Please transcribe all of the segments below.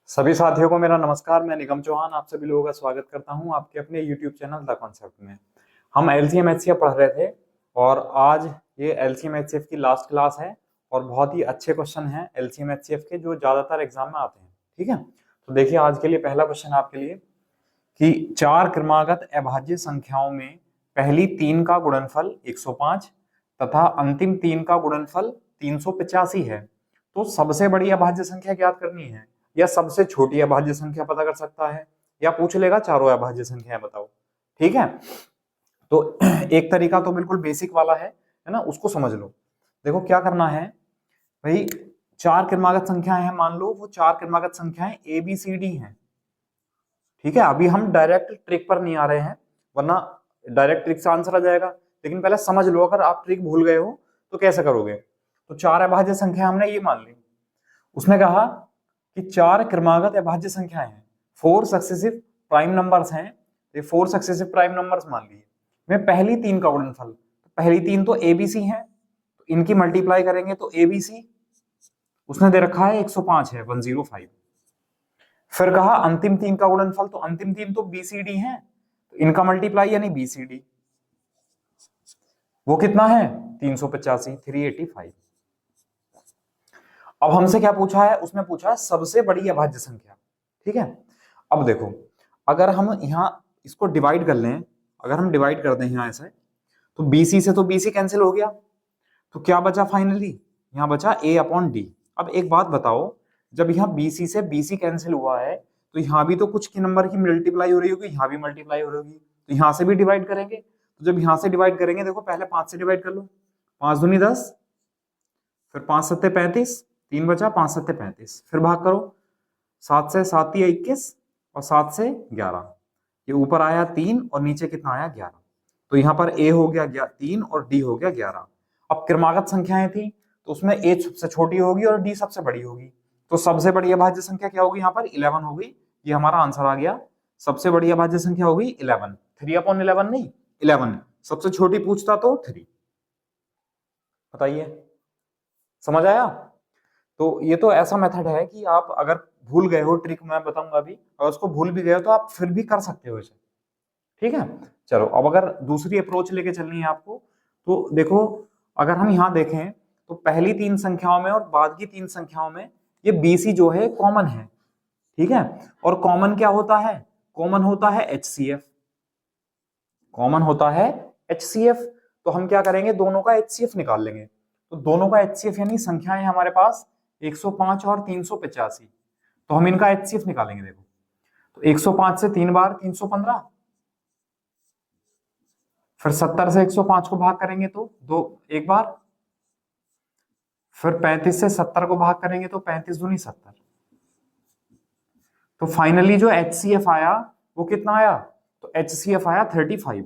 सभी साथियों को मेरा नमस्कार। मैं निगम चौहान आप सभी लोगों का स्वागत करता हूं आपके अपने YouTube चैनल द कॉन्सेप्ट में। हम LCM HCF पढ़ रहे थे और आज ये LCM HCF की लास्ट क्लास है और बहुत ही अच्छे क्वेश्चन हैं LCM HCF के जो ज्यादातर एग्जाम में आते हैं। ठीक है, तो देखिए आज के लिए पहला क्वेश्चन आपके लिए कि चार क्रमागत अभाज्य संख्याओं में पहली तीन का गुणनफल 105 तथा अंतिम तीन का गुणनफल 385 है, तो सबसे बड़ी अभाज्य संख्या ज्ञात करनी है या सबसे छोटी अभाज्य संख्या पता कर सकता है या पूछ लेगा चारों अभाज्य संख्याएं बताओ। ठीक है, तो एक तरीका तो बिल्कुल बेसिक वाला है ना, उसको समझ लो। देखो क्या करना है भाई, चार क्रमागत संख्याएं हैं, मान लो वो चार क्रमागत संख्याएं ABCD हैं। ठीक है, अभी हम डायरेक्ट ट्रिक पर नहीं आ रहे हैं वरना डायरेक्ट ट्रिक से आंसर आ जाएगा, लेकिन पहले समझ लो अगर आप ट्रिक भूल गए हो तो कैसे करोगे। तो चार अभाज्य संख्या हमने ये मान ली, उसने कहा कि चार क्रमागत अभाज्य संख्याएं हैं, फोर सक्सेसिव प्राइम नंबर्स हैं, ये फोर सक्सेसिव प्राइम नंबर्स मान लिए। मैं पहली तीन का गुणनफल, पहली तीन तो ABC हैं, तो इनकी मल्टीप्लाई करेंगे तो ABC, उसने दे रखा है 105 है 105। फिर कहा अंतिम तीन का गुणनफल, तो अंतिम तीन तो BCD हैं, तो इनका मल्टीप्लाई यानी BCD, वो कितना है 385 385। अब हमसे क्या पूछा है, उसने पूछा है सबसे बड़ी अभाज्य संख्या। ठीक है, अब देखो अगर हम यहां इसको डिवाइड कर लें, अगर हम डिवाइड कर दें यहां ऐसे, तो BC से तो BC कैंसिल हो गया, तो क्या बचा फाइनली, यहां बचा A/D। अब एक बात बताओ, जब यहां BC से BC कैंसिल हुआ है तो यहां भी तो कुछ की नंबर की मल्टीप्लाई हो रही होगी, यहां भी मल्टीप्लाई हो रही होगी, तो यहां से भी डिवाइड करेंगे। तो जब यहां से डिवाइड करेंगे, देखो पहले 5 से डिवाइड कर लो, 5 दूनी 10, फिर 5 सत्ते 35, 3 बचा, 5 सत्ते 35, फिर भाग करो, 7 से 7 या 21 और 7 से 11, ये ऊपर आया 3 और नीचे कितना आया 11, तो यहाँ पर A हो गया 3 और D हो गया 11। अब क्रमागत संख्याएं थी तो उसमें A सबसे छोटी होगी और D सबसे बड़ी होगी, तो सबसे बड़ी अभाज्य संख्या क्या होगी, यहाँ पर 11 हो गई, ये हमारा आंसर आ गया। सबसे बड़ी अभाज्य संख्या होगी 11, 3/11 नहीं 11, सबसे छोटी पूछता तो 3। बताइए समझ आया। तो ये तो ऐसा मेथड है कि आप अगर भूल गए हो, ट्रिक मैं बताऊंगा अभी, और उसको भूल भी गए हो तो आप फिर भी कर सकते हो इसे। ठीक है, चलो अब अगर दूसरी अप्रोच लेके चलनी है आपको, तो देखो अगर हम यहां देखें तो पहली तीन संख्याओं में और बाद की तीन संख्याओं में ये BC जो है कॉमन है। ठीक है, और कॉमन क्या होता है, कॉमन होता है HCF, कॉमन होता है HCF। तो हम क्या करेंगे, दोनों का HCF निकाल लेंगे। तो दोनों का HCF यानी संख्याएं हमारे पास 105 और 385, तो हम इनका HCF निकालेंगे। देखो तो 105 से 3 बार 315, फिर 70 से 105 को भाग करेंगे तो दो एक बार, फिर 35 से 70 को भाग करेंगे तो 35 दूनी 70, तो फाइनली जो HCF आया वो कितना आया, तो HCF आया 35।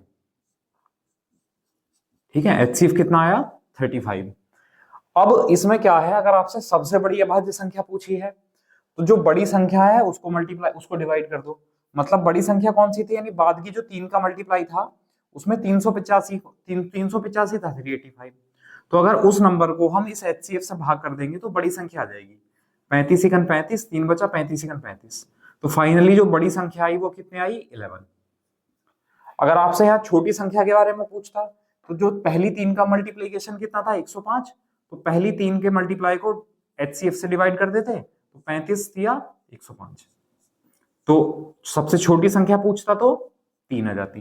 ठीक है, HCF कितना आया 35। अब इसमें क्या है, अगर आपसे सबसे बड़ी अभाज्य संख्या पूछी है तो जो बड़ी संख्या है उसको मल्टीप्लाई, उसको डिवाइड कर दो। मतलब बड़ी संख्या कौन सी थी, यानी बाद की जो तीन का मल्टीप्लाई था उसमें 385 385 था 385, तो अगर उस नंबर को हम इस HCF से भाग कर देंगे तो बड़ी संख्या आ जाएगी 35 इकन 35, 3 बचा 35 इकन 35, तो फाइनली जो बड़ी संख्या आई वो कितनी आई 11। अगर आपसे यहाँ छोटी संख्या के बारे में पूछता तो जो पहली तीन का मल्टीप्लीकेशन कितना था 105, तो पहली तीन के मल्टीप्लाई को HCF से डिवाइड कर देते तो 35 दिया 105, तो सबसे छोटी संख्या पूछता तो 3 आ जाती।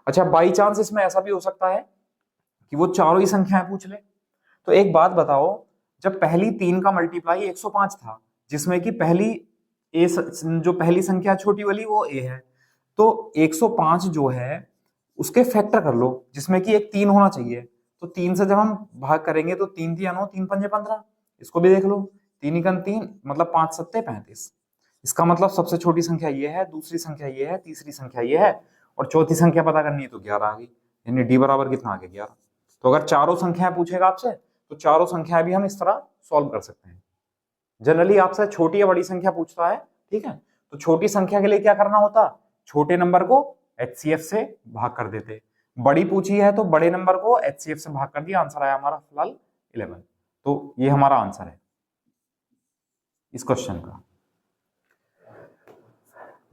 अच्छा बाई चांस इसमें ऐसा भी हो सकता है कि वो चारों ही संख्याएं पूछ ले। तो एक बात बताओ, जब पहली तीन का मल्टीप्लाई 105 था जिसमें कि पहली ए जो पहली संख्या छोटी वाली वो A है, तो 105 जो है उसके फैक्टर कर लो जिसमें कि एक 3 होना चाहिए, तो 3 से जब हम भाग करेंगे तो 3 3 9 3 पंजे 15, इसको भी देख लो 3 इकन 3 मतलब 5 सत्ते 35, इसका मतलब सबसे छोटी संख्या ये है, दूसरी संख्या ये है, तीसरी संख्या ये है और चौथी संख्या पता करनी है तो 11 आ गई, यानी D बराबर कितना आ गया 11। तो अगर चारों संख्याएं पूछेगा आपसे तो चारों संख्याएं भी हम इस तरह सॉल्व कर सकते हैं। जनरली आपसे छोटी या बड़ी संख्या पूछता है, ठीक है, तो छोटी संख्या के लिए क्या करना होता, छोटे नंबर को HCF से भाग कर देते, बड़ी पूछी है तो बड़े नंबर को HCF से भाग कर दिया, आंसर आया हमारा फिलहाल 11। तो ये हमारा आंसर है इस क्वेश्चन का।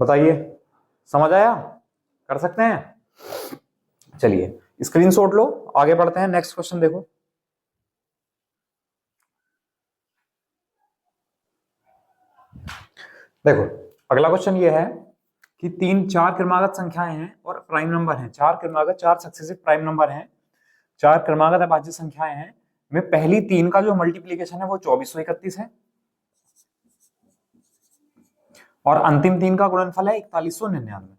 बताइए, समझ आया? कर सकते हैं? चलिए स्क्रीनशॉट लो, आगे बढ़ते हैं, नेक्स्ट क्वेश्चन देखो। देखो अगला क्वेश्चन ये है कि तीन चार क्रमागत संख्याएं हैं और प्राइम नंबर हैं, चार क्रमागत, चार सक्सेसिव प्राइम नंबर हैं, चार क्रमागत अभाज्य संख्याएं हैं, में पहली तीन का जो मल्टीप्लीकेशन है वो 2431 है और अंतिम तीन का गुणनफल है 4199।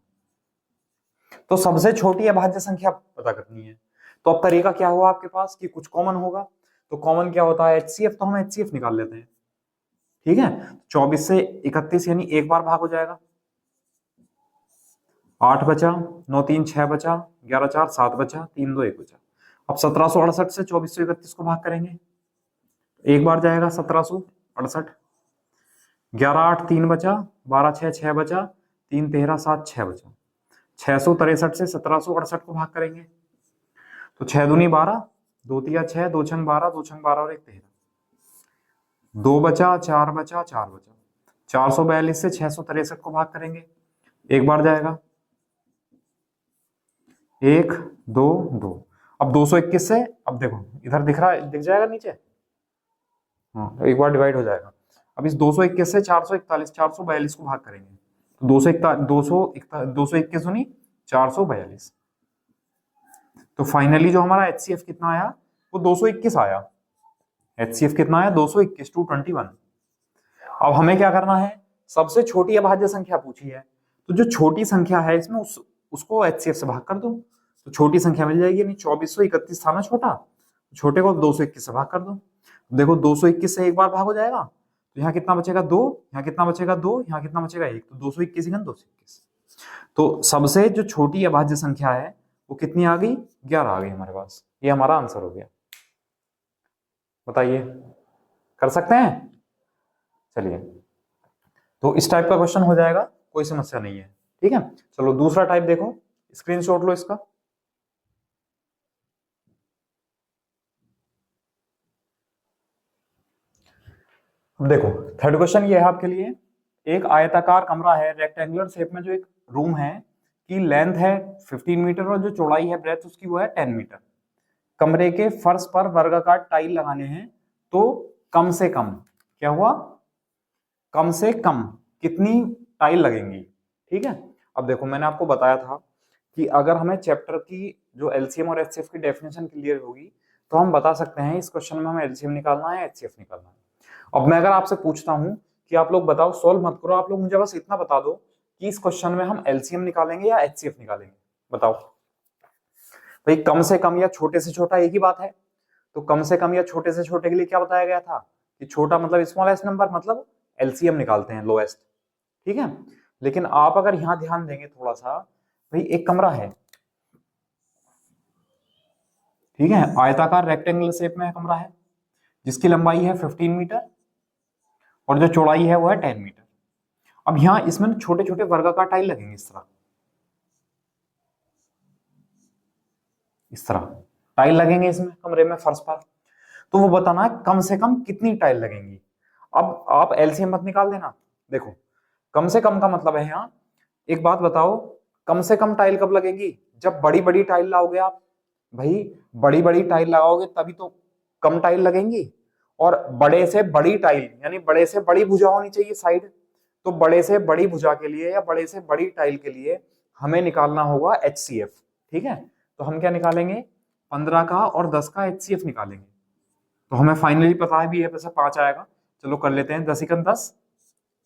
तो सबसे छोटी अभाज्य संख्या पता करनी है। तो अब तरीका क्या हुआ आपके पास कि कुछ कॉमन होगा, तो कॉमन क्या होता है, HCF, तो हम HCF निकाल लेते हैं। ठीक है, 24 से 31 यानी एक बार भाग हो जाएगा, 8 बचा, 9 3 6 बचा, 11 4 7 बचा, 3 2 1 बचा। अब 1768 से 2431 को भाग करेंगे, एक बार जाएगा 1768, 11 8 3 बचा, 12 6 6 बचा, 3 13 7 6 बचा, 663 से 1768 को भाग करेंगे, तो 6 दूनी 12, 2 तिया 6, 2 छंग 12, 2 छंग 12 और 1 13, 2 बचा, 4 बचा, 4 बचा, 442 से 663 को भाग करेंगे, एक बार जाएगा, 1 2 2। अब 221 से, अब देखो इधर दिख रहा है, दिख जाएगा नीचे, हाँ एक बार डिवाइड हो जाएगा। अब इस 221 से 441 442 को भाग करेंगे, तो 221 सुनी 442। तो फाइनली जो हमारा HCF कितना आया, वो 221 आया। HCF कितना आया, 221, 221। अब हमें क्या करना है, सबसे छोटी अभाज्य संख्या पूछी है, तो जो छोटी संख्या है इसमें उसको HCF से भाग कर दो, तो छोटी संख्या मिल जाएगी। नहीं 2431 था ना छोटा, छोटे को 221 से भाग कर दो। देखो 221 से एक बार भाग हो जाएगा, तो यहाँ कितना बचेगा 2, यहाँ कितना बचेगा 2, यहाँ कितना बचेगा 1, तो 221 221। तो सबसे जो छोटी अभाज्य संख्या है वो कितनी आ गई, 11 आ गई हमारे पास। ये हमारा आंसर हो गया। बताइए, कर सकते हैं? चलिए, तो इस टाइप का क्वेश्चन हो जाएगा, कोई समस्या नहीं है। ठीक है, चलो दूसरा टाइप देखो, स्क्रीनशॉट लो इसका। अब देखो थर्ड क्वेश्चन ये है आपके लिए, एक आयताकार कमरा है, रेक्टेंगुलर शेप में, जो एक रूम है की लेंथ है 15 मीटर और जो चौड़ाई है ब्रेथ उसकी वो है 10 मीटर। कमरे के फर्श पर वर्गाकार टाइल लगाने हैं, तो कम से कम क्या हुआ, कम से कम कितनी टाइल लगेंगी। ठीक है, अब देखो मैंने आपको बताया था कि अगर हमें चैप्टर की जो LCM और HCF की डेफिनेशन क्लियर होगी तो हम बता सकते हैं इस क्वेश्चन में हमें LCM निकालना है, HCF निकालना है। अब मैं अगर आपसे पूछता हूं कि आप लोग बताओ, सॉल्व मत करो, आप लोग मुझे बस इतना बता दो कि इस क्वेश्चन में हम LCM निकालेंगे या HCF निकालेंगे, बताओ भाई। कम से कम या छोटे से छोटा एक ही बात है, तो कम से कम या छोटे से छोटे के लिए क्या बताया गया था कि छोटा मतलब स्मॉलेस्ट नंबर, मतलब LCM निकालते हैं, लोएस्ट। ठीक है, लेकिन आप अगर यहां ध्यान देंगे थोड़ा सा, भाई एक कमरा है, ठीक है, आयताकार रेक्टेंगुलर शेप में कमरा है जिसकी लंबाई है 15 मीटर और जो चौड़ाई है वो है 10 मीटर। अब यहां इसमें छोटे छोटे वर्गाकार टाइल लगेंगे, इस तरह टाइल लगेंगे इसमें कमरे में फर्श पर, तो वो बताना है कम से कम कितनी टाइल लगेंगी। अब आप LCM मत निकाल देना, देखो कम से कम का मतलब है यहाँ, एक बात बताओ, कम से कम टाइल कब लगेंगी, जब बड़ी बड़ी टाइल लाओगे आप, भाई बड़ी बड़ी टाइल लगाओगे तभी तो कम टाइल लगेंगी। और बड़े से बड़ी टाइल यानी बड़े से बड़ी भुजा होनी चाहिए साइड, तो बड़े से बड़ी भुजा के लिए या बड़े से बड़ी टाइल के लिए हमें निकालना होगा HCF। ठीक है, तो हम क्या निकालेंगे, 15 का और 10 का HCF निकालेंगे। तो हमें फाइनली पता है भी है, पैसा 5 आएगा। चलो कर लेते हैं, 10 एकम 10,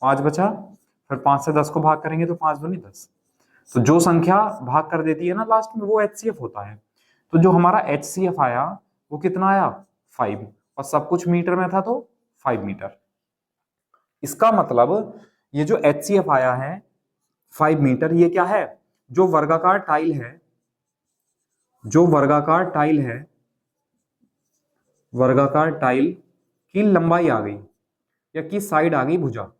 5 बचा, फिर 5 से 10 को भाग करेंगे तो 5 दूनी 10। तो जो संख्या भाग कर देती है ना लास्ट में वो HCF होता है। तो जो हमारा HCF आया वो कितना आया, 5, और सब कुछ मीटर में था तो 5 मीटर। इसका मतलब ये जो HCF आया है 5 मीटर, ये क्या है, जो वर्गाकार टाइल है, जो वर्गाकार टाइल है, वर्गाकार टाइल की लंबाई आ गई या की साइड आ गई भुजा,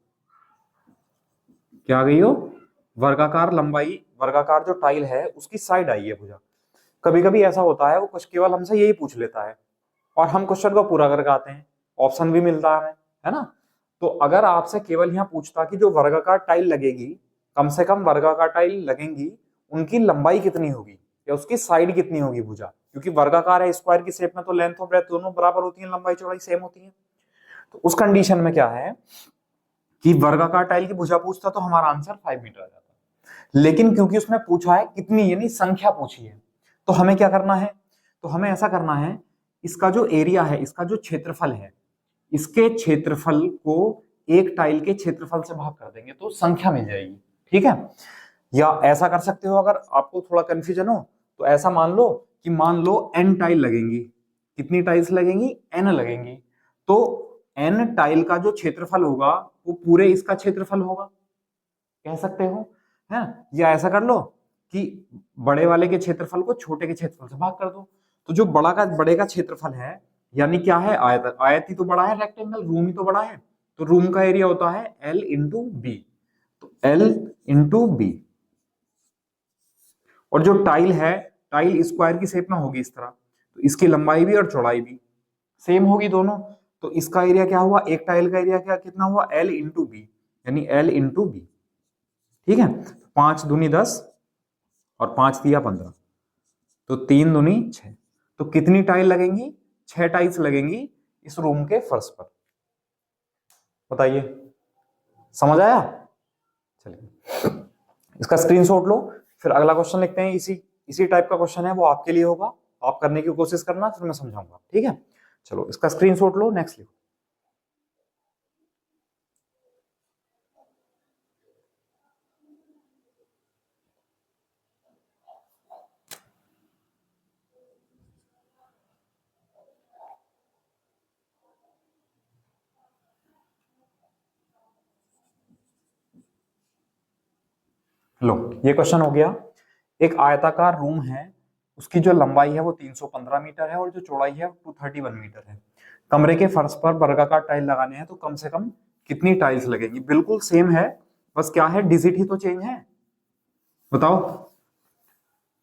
क्या आ गई हो, वर्गाकार लंबाई, वर्गाकार जो टाइल है उसकी साइड आई है भुजा। कभी कभी ऐसा होता है वो कुछ केवल हमसे यही पूछ लेता है और हम क्वेश्चन को पूरा करके आते हैं, ऑप्शन भी मिलता है ना। तो अगर आपसे केवल यहाँ पूछता कि जो वर्गाकार टाइल लगेगी कम से कम वर्गाकार टाइल लगेंगी, उनकी लंबाई कितनी होगी या उसकी साइड कितनी होगी भुजा, क्योंकि वर्गाकार है, स्क्वायर की शेप में तो लेंथ और ब्रेथ दोनों बराबर होती है, लंबाई चौड़ाई सेम होती है। तो उस कंडीशन में क्या है कि वर्गाकार टाइल की भुजा पूछता तो हमारा आंसर 5 मीटर आ जाता। लेकिन क्योंकि उसने पूछा है कितनी, यानी संख्या पूछी है, तो हमें क्या करना है, तो हमें ऐसा करना है, इसका जो एरिया है, इसका जो क्षेत्रफल है, इसके क्षेत्रफल को एक टाइल के क्षेत्रफल से भाग कर देंगे तो संख्या मिल जाएगी। ठीक है, या ऐसा कर सकते हो, अगर आपको थोड़ा कंफ्यूजन हो तो ऐसा मान लो कि मान लो n टाइल लगेंगी। कितनी टाइल्स लगेंगी? n लगेंगी। तो n टाइल का जो क्षेत्रफल होगा वो पूरे इसका क्षेत्रफल होगा, कह सकते हो है। या ऐसा कर लो कि बड़े वाले के क्षेत्रफल को छोटे के क्षेत्रफल से भाग कर दो। तो जो बड़े का क्षेत्रफल है, यानी क्या है, आयत, आयत ही तो बड़ा है, रेक्टेंगल, रूम ही तो बड़ा है, तो रूम का एरिया होता है L इंटू बी। तो L इंटू बी। और जो टाइल है, टाइल स्क्वायर की शेप में होगी इस तरह, तो इसकी लंबाई भी और चौड़ाई भी सेम होगी दोनों। तो इसका एरिया क्या हुआ, एक टाइल का एरिया क्या कितना हुआ, L इंटू बी, यानी L इंटू बी। ठीक है, 5 दूनी 10 और 5 दिया 15, तो 3 दूनी 6। तो कितनी टाइल लगेंगी? 6 टाइल्स लगेंगी इस रूम के फर्श पर। बताइए, समझ आया? चलिए इसका स्क्रीनशॉट लो, फिर अगला क्वेश्चन लिखते हैं। इसी इसी टाइप का क्वेश्चन है, वो आपके लिए होगा, आप करने की कोशिश करना, फिर मैं समझाऊंगा। ठीक है, चलो इसका स्क्रीनशॉट लो, नेक्स्ट लिखो। लो, ये क्वेश्चन हो गया। एक आयताकार रूम है, उसकी जो लंबाई है वो 315 मीटर है और जो चौड़ाई है 231 मीटर है। कमरे के फर्श पर वर्गाकार टाइल लगाने हैं तो कम से कम कितनी टाइल्स लगेंगी? बिल्कुल सेम है, बस क्या है, डिजिट ही तो चेंज है। बताओ,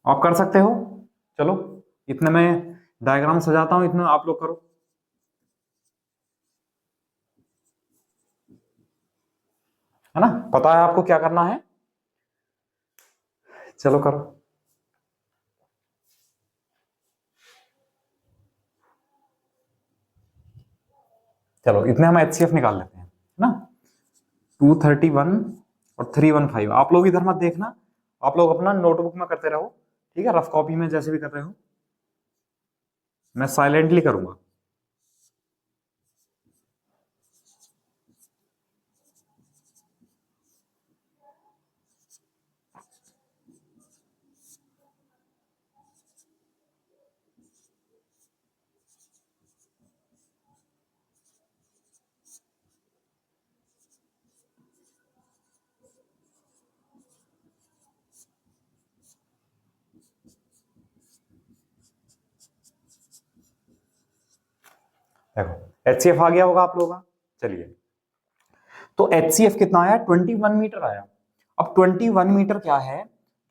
आप कर सकते हो। चलो इतने में डायग्राम सजाता हूं, इतना आप लोग करो। है ना, पता है आपको क्या करना है, चलो करो। चलो इतने हम एचसीएफ निकाल लेते हैं ना, 231 और 315। आप लोग इधर मत देखना, आप लोग अपना नोटबुक में करते रहो, ठीक है, रफ कॉपी में जैसे भी कर रहे हो, मैं साइलेंटली करूंगा। देखो एचसीएफ आ गया होगा आप लोगों का। चलिए, तो एचसीएफ कितना आया, 21 मीटर आया। अब 21 मीटर क्या है,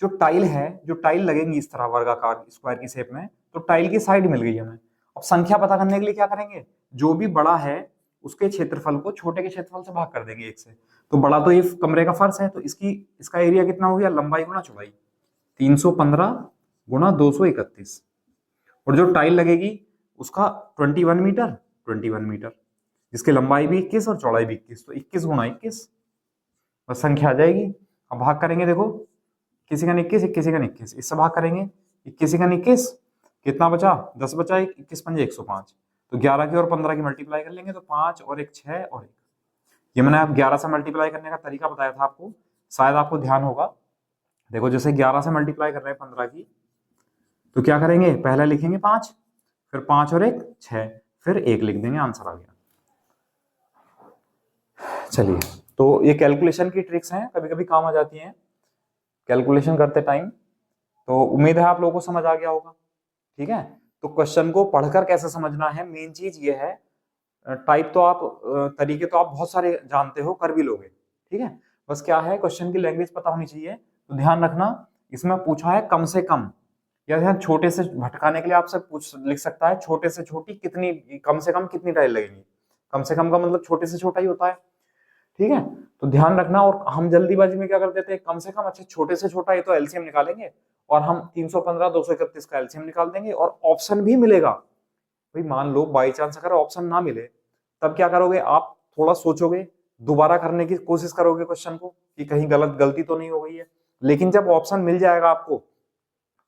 जो टाइल है, जो टाइल लगेंगी इस तरह वर्गाकार स्क्वायर की शेप में, तो टाइल की साइड मिल गई हमें। अब संख्या पता करने के लिए क्या करेंगे, जो भी बड़ा है उसके क्षेत्रफल को छोटे के क्षेत्रफल से भाग कर देंगे एक से। तो बड़ा तो ये कमरे का फर्श है, तो इसका एरिया कितना हो गया, लंबाई गुना चौड़ाई, 315 गुना 231। और जो टाइल लगेगी उसका 21 मीटर, 21 मीटर, जिसकी लंबाई भी 21 और चौड़ाई भी 21, तो 21 गुना 21, बस संख्या आ जाएगी। अब भाग करेंगे, देखो किसी का 21, किसी का 21, इससे भाग करेंगे, 21 का 21, कितना बचा, 10 बचा, 21 पंजे 105। तो 11 की और 15 की मल्टीप्लाई कर लेंगे तो 5 और 1 6 और 1। ये मैंने आप 11 से मल्टीप्लाई करने का तरीका बताया था आपको, शायद आपको ध्यान होगा। देखो जैसे 11 से मल्टीप्लाई कर रहे हैं 15 की, तो क्या करेंगे, पहले लिखेंगे 5, फिर 5 और 1 6, फिर 1 लिख देंगे, आंसर आ गया। चलिए, तो ये कैलकुलेशन की ट्रिक्स हैं, कभी कभी काम आ जाती हैं कैलकुलेशन करते टाइम। तो उम्मीद है आप लोगों को समझ आ गया होगा। ठीक है, तो क्वेश्चन को पढ़कर कैसे समझना है, मेन चीज ये है। टाइप तो आप तरीके तो आप बहुत सारे जानते हो, कर भी लोगे। ठीक है, बस क्या है, क्वेश्चन की लैंग्वेज पता होनी चाहिए। तो ध्यान रखना, इसमें पूछा है कम से कम, या ध्यान छोटे से भटकाने के लिए आपसे पूछ लिख सकता है, छोटे से छोटी कितनी, कम से कम कितनी टाइल लगेंगी। कम से कम का मतलब छोटे से छोटा ही होता है। ठीक है, तो ध्यान रखना। और हम जल्दीबाजी में क्या कर देते हैं, कम से कम अच्छा छोटे से छोटा ये तो एलसीएम निकालेंगे और हम 315 231 का एलसीएम निकाल देंगे और ऑप्शन भी मिलेगा। भाई मान लो बाई चांस अगर ऑप्शन ना मिले तब क्या करोगे आप, थोड़ा सोचोगे, दोबारा करने की कोशिश करोगे क्वेश्चन को कि कहीं गलती तो नहीं हो गई है। लेकिन जब ऑप्शन मिल जाएगा आपको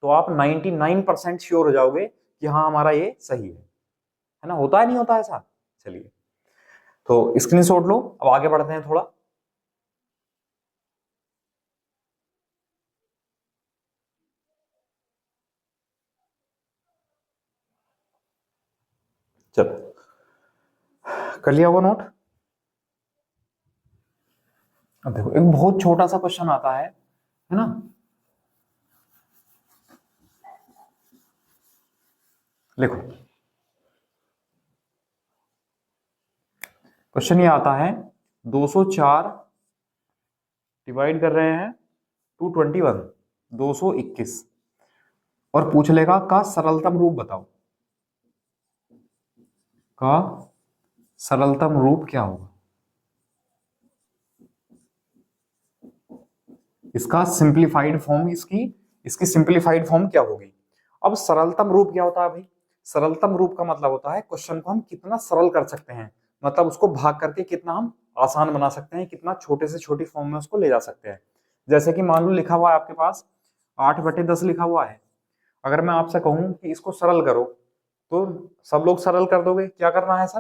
तो आप 99% श्योर हो जाओगे कि हाँ हमारा ये सही है ना। होता है नहीं होता ऐसा। चलिए तो स्क्रीनशॉट लो, अब आगे बढ़ते हैं थोड़ा। चलो कर लिया होगा नोट। अब देखो एक बहुत छोटा सा क्वेश्चन आता है ना। देखो क्वेश्चन ये आता है 204 डिवाइड कर रहे हैं 221 221 और पूछ लेगा का सरलतम रूप बताओ। का सरलतम रूप क्या होगा, इसका सिंप्लीफाइड फॉर्म, इसकी इसकी सिंप्लीफाइड फॉर्म क्या होगी। अब सरलतम रूप क्या होता है भाई, सरलतम रूप का मतलब होता है क्वेश्चन को हम कितना सरल कर सकते हैं, मतलब उसको भाग करके कितना हम आसान बना सकते हैं, कितना छोटे से छोटी फॉर्म में उसको ले जा सकते हैं। जैसे कि मान लो लिखा हुआ है आपके पास 8/10 लिखा हुआ है। अगर मैं आपसे कहूं कि इसको सरल करो तो सब लोग सरल कर दोगे। क्या करना है सर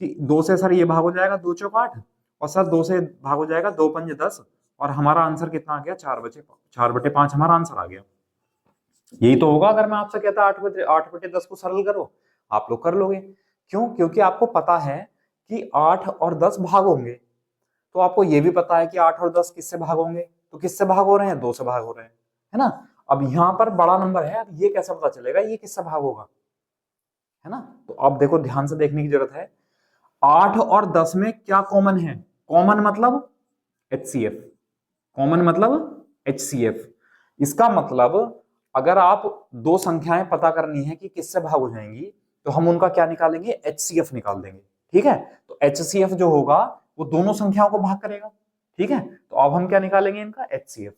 कि 2 से सर ये भाग हो जाएगा, 2 चौक 8 और सर 2 से भाग हो जाएगा, 2 पंजे 10 और हमारा आंसर कितना आ गया, 4/5 हमारा आंसर आ गया। यही तो होगा अगर मैं आपसे कहता 8/10 को सरल करो, आप लोग कर लोगे। क्यों? क्योंकि आपको पता है कि 8 और 10 भाग होंगे। तो आपको ये भी पता है कि 8 और 10 किससे भाग होंगे, तो किससे भाग हो रहे हैं, 2 से भाग हो रहे हैं, है ना। अब यहाँ पर बड़ा नंबर है, अब ये कैसे पता चलेगा ये किससे भाग होगा, है ना। तो अब देखो ध्यान से देखने की जरूरत है। 8 और 10 में क्या कॉमन है, कॉमन मतलब HCF, कॉमन मतलब HCF। इसका मतलब अगर आप दो संख्याएं पता करनी है कि किससे भाग हो जाएंगी तो हम उनका क्या निकालेंगे, HCF निकाल देंगे। ठीक है, तो HCF जो होगा वो दोनों संख्याओं को भाग करेगा। ठीक है, तो अब हम क्या निकालेंगे इनका HCF।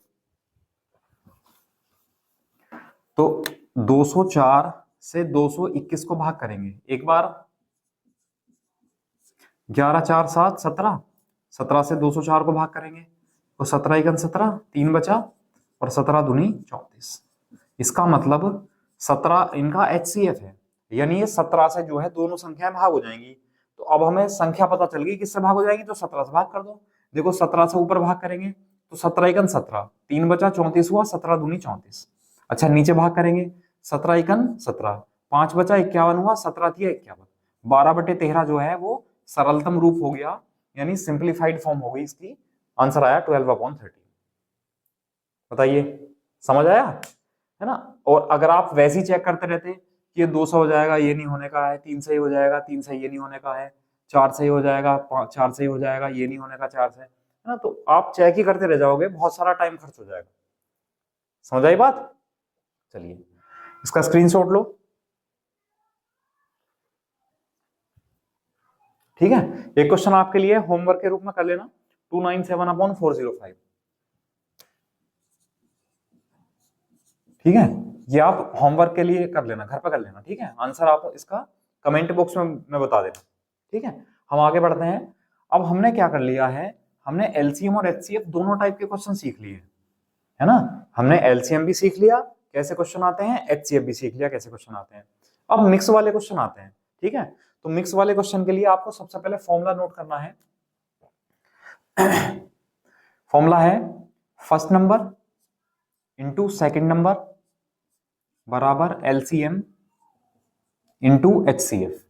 तो 204 से 221 को भाग करेंगे एक बार, 11 4 7 17, 17 से 204 को भाग करेंगे तो 17 एकन 17, 3 बचा और 17 दूनी 34। इसका मतलब 17 इनका HCF है, यानी ये 17 से जो है दोनों संख्याएं भाग हो जाएंगी। तो अब हमें संख्या पता चल गई किससे भाग हो जाएगी, तो 17 से भाग कर दो। देखो 17 से ऊपर भाग करेंगे तो 17 एकन 17, 3 बचा 34 हुआ, 17 दूनी 34। अच्छा नीचे भाग करेंगे 17 एकन 17, 5 बचा 51 हुआ, 17 थी 51, 12/13 जो है वो सरलतम रूप हो गया, यानी सिंप्लीफाइड फॉर्म हो गई इसकी। आंसर आया 12/13। बताइए समझ आया, है ना। और अगर आप वैसे ही चेक करते रहते कि ये 200 हो जाएगा, ये नहीं होने का है, 3 सही हो जाएगा, 3 सही ये नहीं होने का है, 4 सही हो जाएगा, 4 सही हो जाएगा, ये नहीं होने का 4 से, है ना, तो आप चेक ही करते रह जाओगे, बहुत सारा टाइम खर्च हो जाएगा। समझ आई बात। चलिए इसका स्क्रीनशॉट लो। ठीक है, एक क्वेश्चन आपके लिए होमवर्क के रूप में कर लेना, 297/405। ठीक है, ये आप होमवर्क के लिए कर लेना, घर पे कर लेना। ठीक है, आंसर आप इसका कमेंट बॉक्स में बता देना। ठीक है, हम आगे बढ़ते हैं। अब हमने क्या कर लिया है, हमने एलसीएम और एचसीएफ दोनों टाइप के क्वेश्चन सीख लिए, है ना। हमने एलसीएम भी सीख लिया कैसे क्वेश्चन आते हैं, एचसीएफ भी सीख लिया कैसे क्वेश्चन आते हैं। अब मिक्स वाले क्वेश्चन आते हैं। ठीक है, तो मिक्स वाले क्वेश्चन के लिए आपको सबसे पहले फॉर्मूला नोट करना है। फॉर्मूला है first number into second number बराबर एलसीएम इंटू एचसीएफ।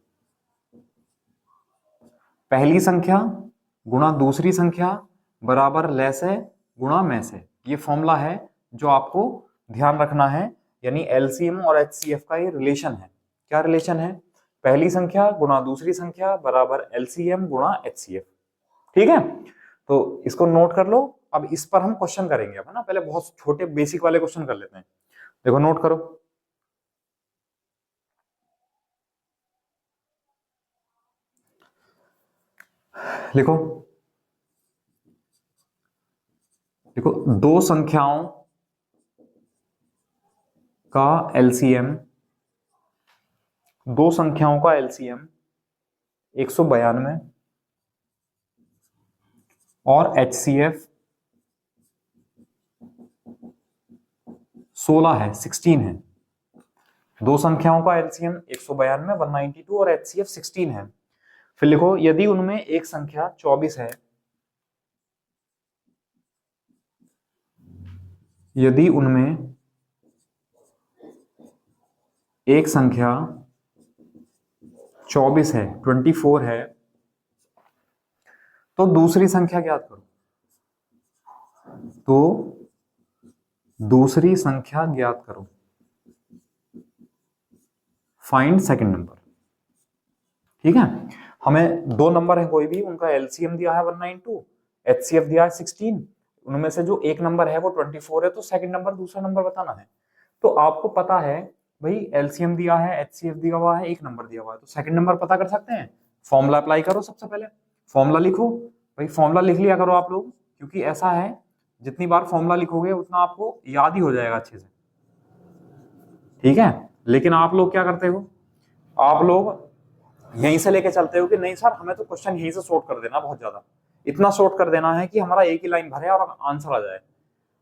पहली संख्या गुणा दूसरी संख्या बराबर लैस है गुणा मैस है। ये फॉर्मूला है जो आपको ध्यान रखना है, यानी एलसीएम और एचसीएफ का ये रिलेशन है। क्या रिलेशन है, पहली संख्या गुणा दूसरी संख्या बराबर एलसीएम गुणा एचसीएफ। ठीक है, तो इसको नोट कर लो। अब इस पर हम क्वेश्चन करेंगे, अब है ना, पहले बहुत छोटे बेसिक वाले क्वेश्चन कर लेते हैं। देखो नोट करो, लिखो दो संख्याओं का एलसीएम, दो संख्याओं का एलसीएम 192 और एचसीएफ 16 है, 16 है। दो संख्याओं का एलसीएम 192 192 और एचसीएफ 16 है। फिर लिखो यदि उनमें एक संख्या 24 है, यदि उनमें एक संख्या 24 है, 24 है, तो दूसरी संख्या ज्ञात करो। तो दूसरी संख्या ज्ञात करो, फाइंड सेकंड नंबर। ठीक है, हमें दो नंबर है कोई भी, उनका एलसीएम दिया है 192, एचसीएफ दिया है 16, उनमें से जो एक नंबर है वो 24 है, तो सेकंड नंबर दूसरा नंबर बताना है। तो आपको पता है भाई एलसीएम दिया है, एचसीएफ दिया हुआ है, एक नंबर दिया हुआ है, तो सेकंड नंबर पता कर सकते हैं। फॉर्मूला अप्लाई करो, सबसे पहले फॉर्मूला लिखो भाई, फॉर्मूला लिख लिया करो आप लोग, क्योंकि ऐसा है जितनी बार फॉर्मूला लिखोगे उतना आपको याद ही हो जाएगा अच्छे से। ठीक है, लेकिन आप लोग क्या करते हो, आप लोग यहीं से लेके चलते हो कि नहीं सर हमें तो क्वेश्चन यहीं से सॉर्ट कर देना, बहुत ज्यादा इतना सॉर्ट कर देना है कि हमारा एक ही लाइन भरे और आंसर आ जाए।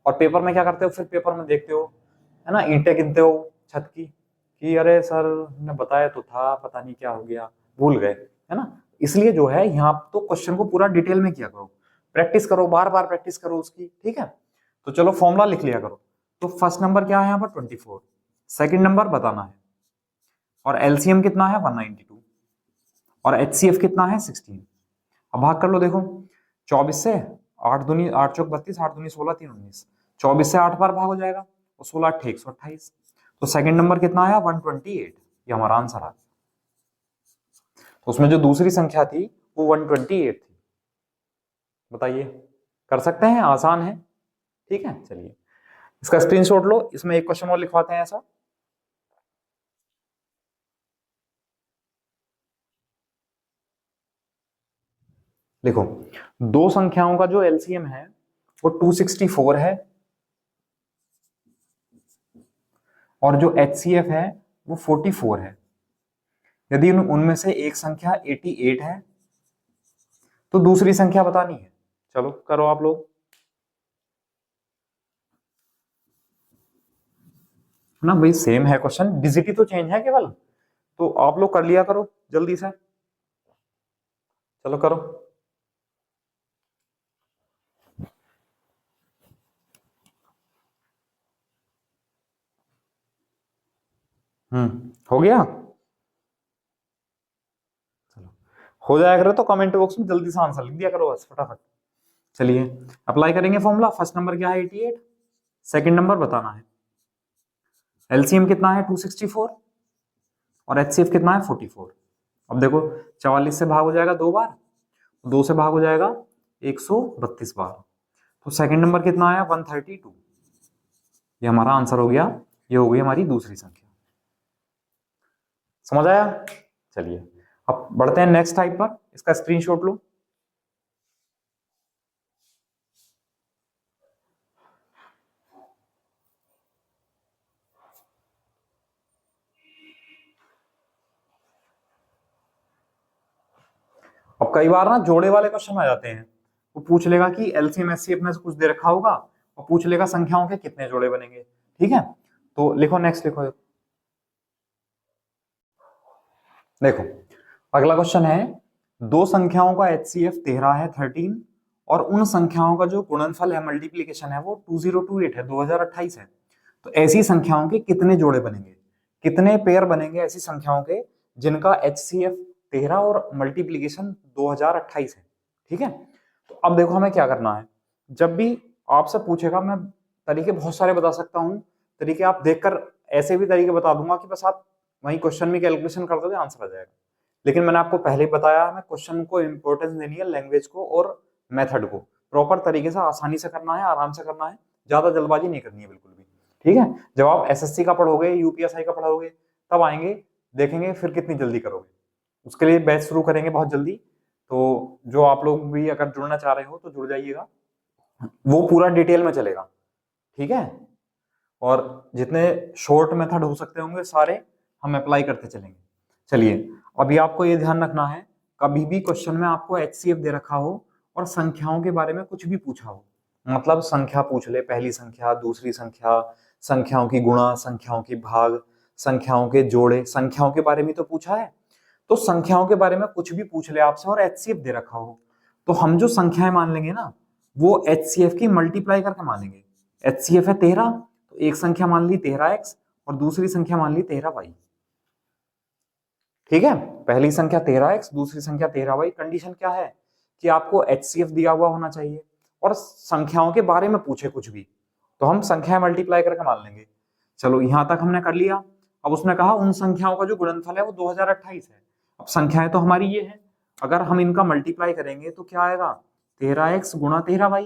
और पेपर में क्या करते हो, फिर पेपर में देखते हो है ना, ईंटें गिनते हो छत की कि अरे सर ने बताया तो था, पता नहीं क्या हो गया, भूल गए, है ना। इसलिए जो है यहाँ तो क्वेश्चन को पूरा डिटेल में किया करो, प्रैक्टिस करो, बार बार प्रैक्टिस करो उसकी। ठीक है, तो चलो फॉर्मूला लिख लिया करो। तो फर्स्ट नंबर क्या है यहाँ पर 24, सेकंड नंबर बताना है, और एलसीएम कितना है 192 और एचसीएफ कितना है 16। अब भाग कर लो, देखो 24 से 8 दूनी 8 चौक 32, 8 दूनी 16, 3 19, 24 से 8 बार भाग हो जाएगा, और 16 8 128। तो सेकंड नंबर कितना आया 128, ये हमारा आंसर आ गया। तो उसमें जो दूसरी संख्या थी वो 128 थी। बताइए, कर सकते हैं, आसान है। ठीक है, चलिए इसका स्क्रीनशॉट लो, इसमें एक क्वेश्चन और लिखवाते हैं ऐसा। देखो दो संख्याओं का जो एलसीएम है वो 264 है, और जो एचसीएफ है वो 44 है। यदि उनमें से एक संख्या 88 है, तो दूसरी संख्या बतानी है। चलो करो आप लोग, ना भाई सेम है क्वेश्चन, डिजिट ही तो चेंज है केवल, तो आप लोग कर लिया करो जल्दी से, चलो करो। हो गया, चलो हो जाया करो तो कमेंट बॉक्स में जल्दी से आंसर लिख दिया करो बस फटाफट। चलिए अप्लाई करेंगे फॉर्मूला। फर्स्ट नंबर क्या है 88, सेकंड नंबर बताना है, एलसीएम कितना है 264 और एचसीएफ कितना है 44। अब देखो 44 से भाग हो जाएगा 2 बार, 2 से भाग हो जाएगा 132 बार, तो सेकंड नंबर कितना आया 132। ये हमारा आंसर हो गया, ये हो गई हमारी दूसरी संख्या। समझ आया? चलिए अब बढ़ते हैं नेक्स्ट टाइप पर, इसका स्क्रीनशॉट लो। अब कई बार ना जोड़े वाले क्वेश्चन आ जाते हैं, वो पूछ लेगा कि एलसीएम एचसीएफ में से कुछ दे रखा होगा और पूछ लेगा संख्याओं के कितने जोड़े बनेंगे। ठीक है, तो लिखो नेक्स्ट, लिखो देखो अगला क्वेश्चन है, दो संख्याओं का एचसीएफ 13 है 13, और उन संख्याओं का जो गुणनफल है मल्टीप्लीकेशन है वो 2028 है 2028 है। तो ऐसी संख्याओं के कितने जोड़े बनेंगे, कितने पेयर बनेंगे ऐसी संख्याओं के जिनका एचसीएफ 13 और मल्टीप्लीकेशन 2028 है। ठीक है, तो अब देखो हमें क्या करना है, जब भी आपसे पूछेगा, मैं तरीके बहुत सारे बता सकता हूँ, तरीके आप देखकर ऐसे भी तरीके बता दूंगा कि बस आप वही क्वेश्चन में कैलकुलेशन कर दोगे आंसर आ जाएगा। लेकिन मैंने आपको पहले ही बताया हमें क्वेश्चन को इंपॉर्टेंस देनी है, लैंग्वेज को और मेथड को प्रॉपर तरीके से आसानी से करना है, आराम से करना है, ज्यादा जल्दबाजी नहीं करनी है बिल्कुल भी। ठीक है, जब आप एसएससी का पढ़ोगे, यूपीएसआई का पढ़ोगे, तब आएंगे देखेंगे फिर कितनी जल्दी करोगे। उसके लिए बैच शुरू करेंगे बहुत जल्दी, तो जो आप लोग भी अगर जुड़ना चाह रहे हो तो जुड़ जाइएगा। वो पूरा डिटेल में चलेगा, ठीक है। और जितने शॉर्ट मेथड हो सकते होंगे सारे हम अप्लाई करते चलेंगे। चलिए, अभी आपको ये ध्यान रखना है, कभी भी क्वेश्चन में आपको एचसीएफ दे रखा हो और संख्याओं के बारे में कुछ भी पूछा हो, मतलब संख्या पूछ ले, पहली संख्या, दूसरी संख्या, संख्याओं की गुणा, संख्याओं की भाग, संख्याओं के जोड़े, संख्याओं के बारे में तो पूछा है, तो संख्याओं के बारे में कुछ भी पूछ ले आपसे और एचसीएफ दे रखा हो, तो हम जो संख्याएं मान लेंगे ना, वो एचसीएफ की मल्टीप्लाई करके मानेंगे। एचसीएफ है 13, तो एक संख्या मान ली 13x और दूसरी संख्या मान ली 13y। ठीक है, पहली संख्या 13x, दूसरी संख्या 13y। कंडीशन क्या है कि आपको एचसीएफ दिया हुआ होना चाहिए और संख्याओं के बारे में पूछे कुछ भी, तो हम संख्याएं मल्टीप्लाई करके मान लेंगे। चलो यहां तक हमने कर लिया। अब उसने कहा उन संख्याओं का जो गुणनफल है वो 2028 है। अब संख्याएं तो हमारी ये है, अगर हम इनका मल्टीप्लाई करेंगे तो क्या आएगा, 13x गुणा 13y,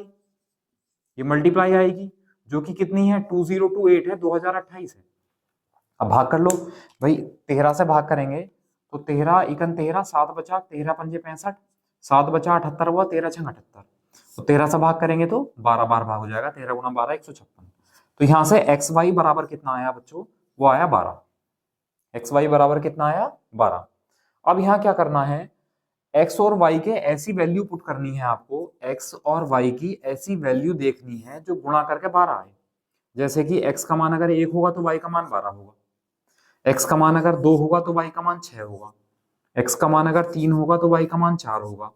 ये मल्टीप्लाई आएगी, जो कि कितनी है, 2028 है, 2028 है। अब भाग कर लो भाई, 13 से भाग करेंगे तो 13 इकन 13, 7 बचा, 13 पंजे 65, 7 बचा 78 हुआ, 13 छंग 78, तो 13 से भाग करेंगे तो 12 बार भाग हो जाएगा, 13 गुणा 12 156। तो यहां से एक्स वाई बराबर कितना आया बच्चों, वो आया 12। एक्स वाई बराबर कितना आया, 12। अब यहाँ क्या करना है, एक्स और वाई के ऐसी वैल्यू पुट करनी है आपको, एक्स और वाई की ऐसी वैल्यू देखनी है जो गुणा करके 12 आए। जैसे कि एक्स का मान अगर 1 होगा तो वाई का मान 12 होगा, एक्स का मान अगर 2 होगा तो वाई का मान 6 होगा, एक्स का मान अगर 3 होगा तो वाई का मान 4 होगा,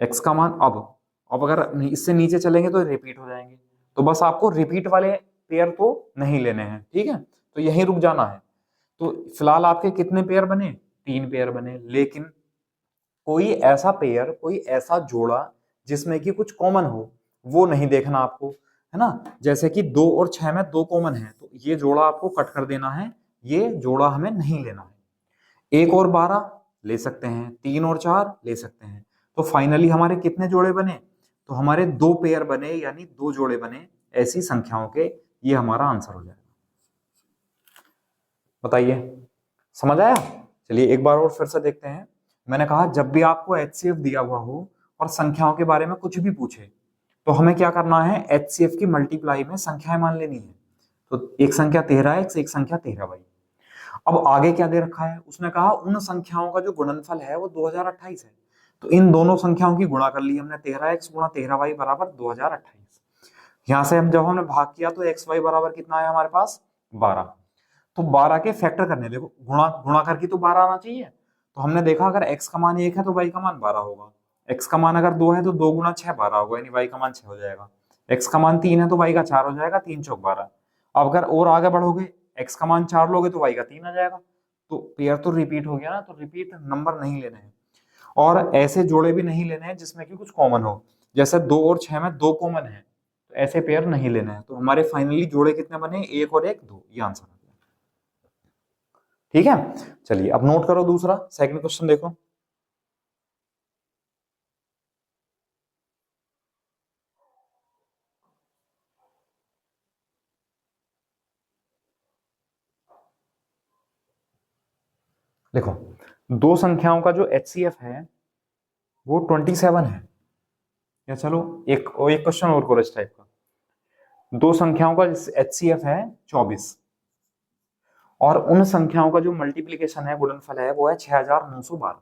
एक्स का मान अब अगर इससे नीचे चलेंगे तो रिपीट हो जाएंगे। तो बस आपको रिपीट वाले पेयर तो नहीं लेने हैं, ठीक है, तो यहीं रुक जाना है। तो फिलहाल आपके कितने पेयर बने, 3 पेयर बने, लेकिन कोई ऐसा पेयर, कोई ऐसा जोड़ा जिसमें कि कुछ कॉमन हो, वो नहीं देखना आपको, है ना। जैसे कि 2 और 6 में 2 कॉमन है, तो ये जोड़ा आपको कट कर देना है, ये जोड़ा हमें नहीं लेना है। 1 और 12 ले सकते हैं, 3 और 4 ले सकते हैं। तो फाइनली हमारे कितने जोड़े बने, तो हमारे 2 पेयर बने, यानी 2 जोड़े बने ऐसी संख्याओं के। ये हमारा आंसर हो जाएगा। बताइए, समझ आया। चलिए एक बार और फिर से देखते हैं। मैंने कहा जब भी आपको एचसीएफ दिया हुआ हो और संख्याओं के बारे में कुछ भी पूछे, तो हमें क्या करना है, एचसीएफ की मल्टीप्लाई में संख्याएं मान लेनी है। तो एक संख्या 13x, एक संख्या 13y। अब आगे क्या दे रखा है, उसने कहा उन संख्याओं का जो गुणनफल है वो 2028 है। तो इन दोनों संख्याओं की गुणा कर ली हमने, 13x गुणा 13y बराबर 2028। यहां से हम जब हमने भाग किया तो एक्स वाई बराबर कितना आया हमारे पास, 12। तो 12 के फैक्टर करने, देखो गुणा गुणा करके तो 12 आना चाहिए। तो हमने देखा अगर x का मान 1 है तो y का मान 12 होगा, x का मान अगर 2 है तो 2 गुणा 6 12 होगा, यानी y का मान 6 हो जाएगा। x का मान 3 है तो y का 4 हो जाएगा, 3 चौक 12। अब अगर और आगे बढ़ोगे, x का मान 4 लोगे तो y का 3 आ जाएगा। तो पेयर तो रिपीट हो गया ना, तो रिपीट नंबर नहीं लेने हैं। और ऐसे जोड़े भी नहीं लेने हैं जिसमें कि कुछ कॉमन हो, जैसे 2 और 6 में 2 कॉमन है, तो ऐसे पेयर नहीं लेने हैं। तो हमारे फाइनली जोड़े कितने बने, 1 और 1 2, ये आंसर आ गया। ठीक है, चलिए अब नोट करो दूसरा, सेकंड क्वेश्चन देखो। देखो, दो संख्याओं का जो एचसीएफ है वो 27 है, या चलो एक क्वेश्चन और करो इस टाइप का। दो संख्याओं का एचसीएफ है 24 और उन संख्याओं का जो मल्टीप्लीकेशन है, गुणनफल है, वो है 6912।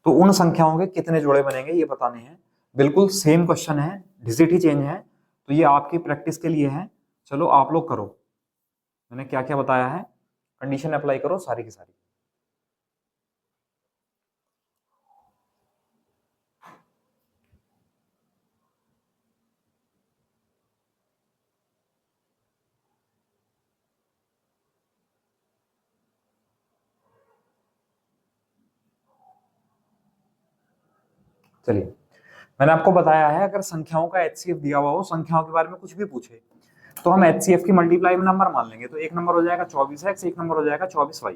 तो उन संख्याओं के कितने जोड़े बनेंगे ये बताने हैं। बिल्कुल सेम क्वेश्चन है, डिजिट ही चेंज है, तो ये आपकी प्रैक्टिस के लिए है। चलो आप लोग करो, मैंने क्या क्या बताया है, कंडीशन अप्लाई करो सारी की सारी। चलिए, मैंने आपको बताया है अगर संख्याओं का एचसीएफ दिया हुआ हो, संख्याओं के बारे में कुछ भी पूछे, तो हम एचसीएफ की मल्टीप्लाई में नंबर मान लेंगे। तो एक नंबर हो जाएगा 24x, एक नंबर हो जाएगा 24y।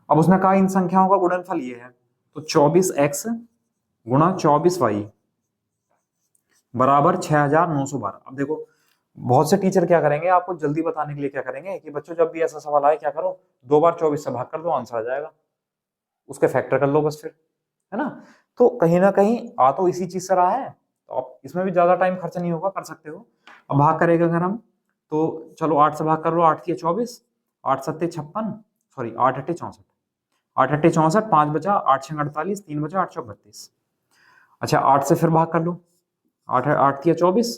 अब उसने कहा इन संख्याओं का गुणनफल ये है, तो 24x गुणा 24y बराबर 6912। अब देखो, बहुत से टीचर क्या करेंगे, आपको जल्दी बताने के लिए क्या करेंगे कि बच्चों जब भी ऐसा सवाल आए क्या करो, 2 बार 24 से भाग कर दो, आंसर आ जाएगा, उसके फैक्टर कर लो बस फिर, है ना। तो कहीं ना कहीं आ तो इसी चीज से रहा है, तो अब इसमें भी ज्यादा टाइम खर्चा नहीं होगा, कर सकते हो। अब भाग करेगा अगर हम, तो चलो 8 से भाग कर लो, 8 की 24, 8 सत्ते 56, सॉरी 8 अट्ठे 64, 8 अट्ठे 64, 5 बचा, 8 छः 48, 3 बचा, 8 चौक 32। अच्छा 8 से फिर भाग कर लो, 8 8 की 24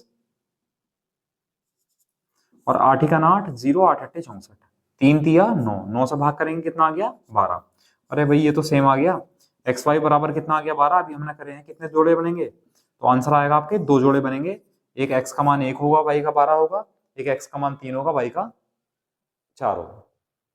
और 8 ही का 8, 0, 8 अट्ठे 64, 3 तिया 9, 9 से भाग करेंगे कितना आ गया 12। अरे भाई ये तो सेम आ गया, एक्स वाई बराबर कितना आ गया 12। अभी हमने करे हैं कितने जोड़े बनेंगे, तो आंसर आएगा आपके 2 जोड़े बनेंगे। एक एक्स का मान 1 होगा, वाई का 12 होगा, एक एक्स का मान 3 होगा, वाई का 4 होगा।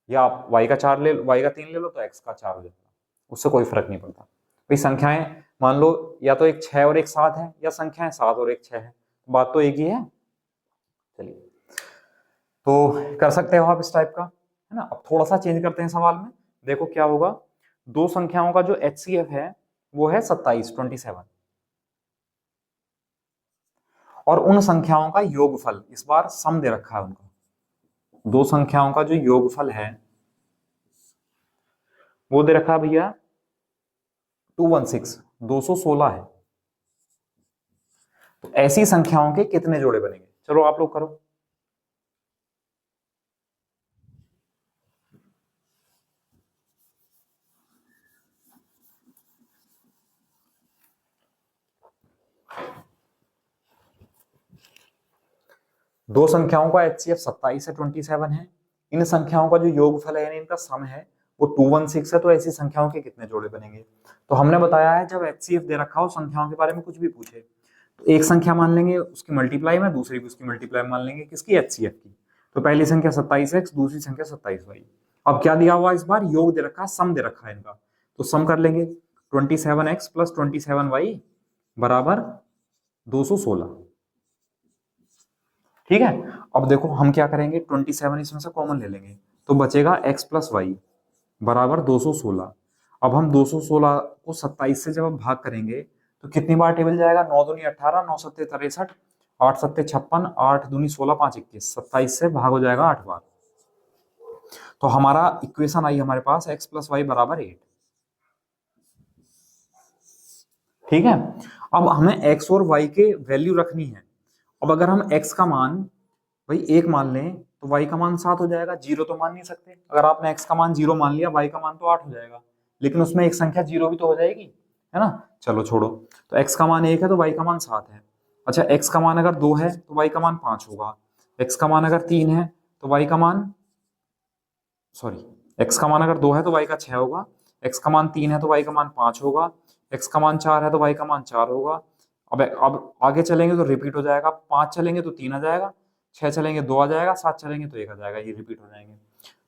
या आप वाई का 4 ले, वाई का 3 ले लो तो एक्स का 4 हो जाएगा, उससे कोई फर्क नहीं पड़ता भाई। संख्याएं मान लो या तो एक 6 और एक 7 है, या संख्याएं 7 और एक 6 है, बात तो एक ही है। चलिए तो कर सकते हो आप इस टाइप का, है ना। अब थोड़ा सा चेंज करते हैं सवाल में, देखो क्या होगा। दो संख्याओं का जो HCF है वो है 27, और उन संख्याओं का योगफल, इस बार सम दे रखा है उनका, दो संख्याओं का जो योगफल है वो दे रखा है भैया 216, 216 है। तो ऐसी संख्याओं के कितने जोड़े बनेंगे, चलो आप लोग करो। दो संख्याओं का HCF 27 है, 27 है। इन संख्याओं का जो योगफल है यानी इनका सम है वो 216 है। तो ऐसी संख्याओं के कितने जोड़े बनेंगे, तो हमने बताया है जब HCF दे रखा हो संख्याओं के बारे में कुछ भी पूछे तो एक संख्या मान लेंगे उसकी मल्टीप्लाई में, दूसरी भी उसकी मल्टीप्लाई मान लेंगे, किसकी HCF की। तो पहली संख्या 27x, दूसरी संख्या 27y। अब क्या दिया हुआ इस बार, योग दे रखा है, सम दे रखा है इनका, तो सम कर लेंगे। 27x प्लस 27y बराबर 216, ठीक है। अब देखो हम क्या करेंगे, 27 इसमें से कॉमन ले लेंगे तो बचेगा x प्लस वाई बराबर 216। अब हम 216 को 27 से जब हम भाग करेंगे तो कितनी बार टेबल जाएगा, 9 दूनी 18, 9 सत्ते 63, 8 सत्ते 56, 8 दूनी 16, 5 21, 27 से भाग हो जाएगा 8 बार। तो हमारा इक्वेशन आई हमारे पास x प्लस वाई बराबर 8, ठीक है। अब हमें x और y के वैल्यू रखनी है। अब अगर हम x का मान भाई 1 मान लें तो y का मान 7 हो जाएगा, 0 तो मान नहीं सकते। अगर आपने x का मान 0 मान लिया, y का मान तो 8 हो जाएगा, लेकिन उसमें एक संख्या 0 भी तो हो जाएगी, है ना। चलो छोड़ो, तो x का मान 1 है तो y का मान 7 है। अच्छा x का मान अगर 2 है तो y का मान 5 होगा, x का मान अगर 3 है तो y का मान, सॉरी, x का मान अगर 2 है तो y का 6 होगा, x का मान 3 है तो y का मान 5 होगा, x का मान 4 है तो y का मान 4 होगा। अब आगे चलेंगे तो रिपीट हो जाएगा, 5 चलेंगे तो 3 आ जाएगा, 6 चलेंगे 2 आ जाएगा, 7 चलेंगे तो 1 आ जाएगा, ये रिपीट हो जाएंगे।